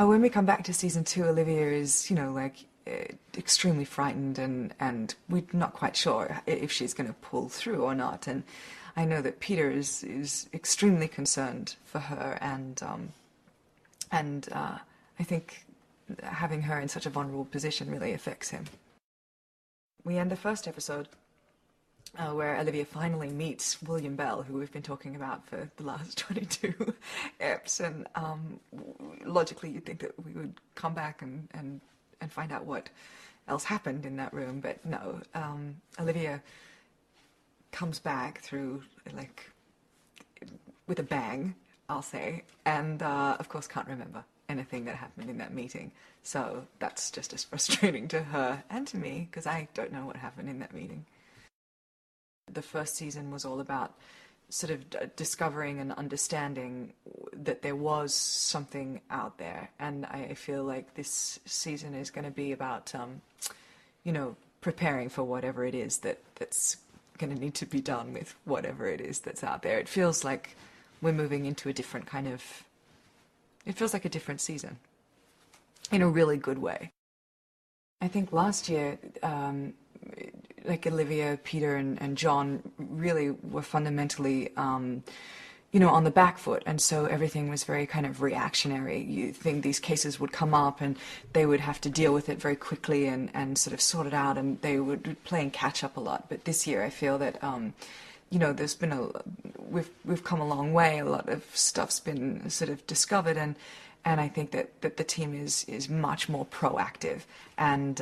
When we come back to season 2, Olivia is, extremely frightened, and we're not quite sure if she's going to pull through or not. And I know that Peter is extremely concerned for her, and I think having her in such a vulnerable position really affects him. We end the first episode where Olivia finally meets William Bell, who we've been talking about for the last 22 eps, and logically you'd think that we would come back and find out what else happened in that room, but no. Olivia comes back through, with a bang, I'll say, and of course can't remember anything that happened in that meeting. So that's just as frustrating to her and to me, because I don't know what happened in that meeting. The first season was all about sort of discovering and understanding that there was something out there, and I feel like this season is going to be about, preparing for whatever it is that's going to need to be done with whatever it is that's out there. It feels like we're moving into a different kind of... It feels like a different season, in a really good way. I think last year, Olivia, Peter, and John really were fundamentally, on the back foot, and so everything was very kind of reactionary. You think these cases would come up, and they would have to deal with it very quickly and sort of sort it out, and they would be playing catch up a lot. But this year, I feel that, there's been we've come a long way. A lot of stuff's been sort of discovered, and I think that the team is much more proactive and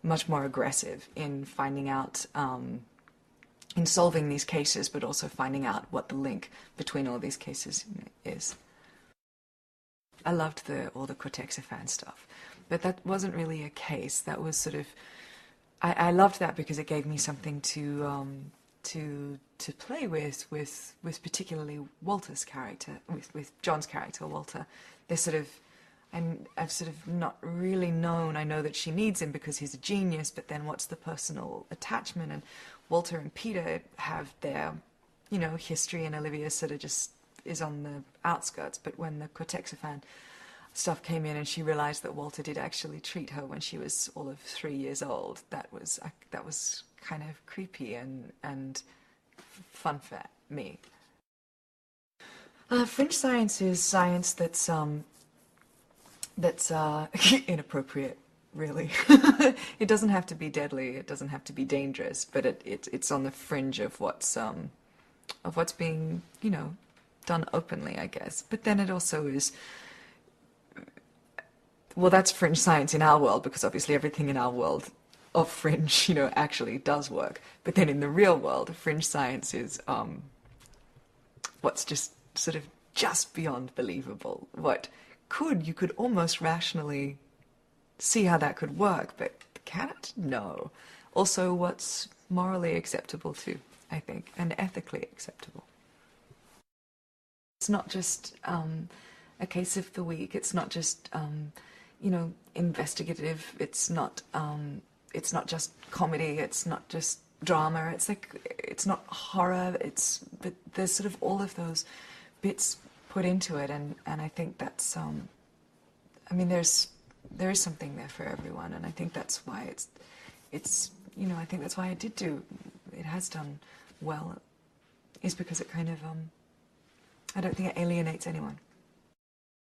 much more aggressive in finding out, in solving these cases, but also finding out what the link between all these cases is. I loved all the Cortexiphan stuff, but that wasn't really a case. That was sort of... I loved that because it gave me something to play with particularly Walter's character, with John's character, Walter. They're sort of... I've sort of not really known. I know that she needs him because he's a genius, but then what's the personal attachment? And Walter and Peter have their, history, and Olivia sort of just is on the outskirts. But when the Cortexiphan stuff came in and she realized that Walter did actually treat her when she was all of 3 years old, that was kind of creepy and fun for me. Fringe science is science that's inappropriate, really. It doesn't have to be deadly, it doesn't have to be dangerous, but it's on the fringe of what's being, done openly, I guess. But then it also is... Well, that's fringe science in our world, because obviously everything in our world of fringe, actually does work. But then in the real world, fringe science is what's just sort of just beyond believable. You could almost rationally see how that could work, but can it? No. Also, what's morally acceptable too, I think, and ethically acceptable. It's not just a case of the week. It's not just investigative. It's not just comedy. It's not just drama. It's not horror. But there's sort of all of those bits put into it, and I think that's there is something there for everyone, and I think that's why I think that's why it has done well, is because it kind of I don't think it alienates anyone.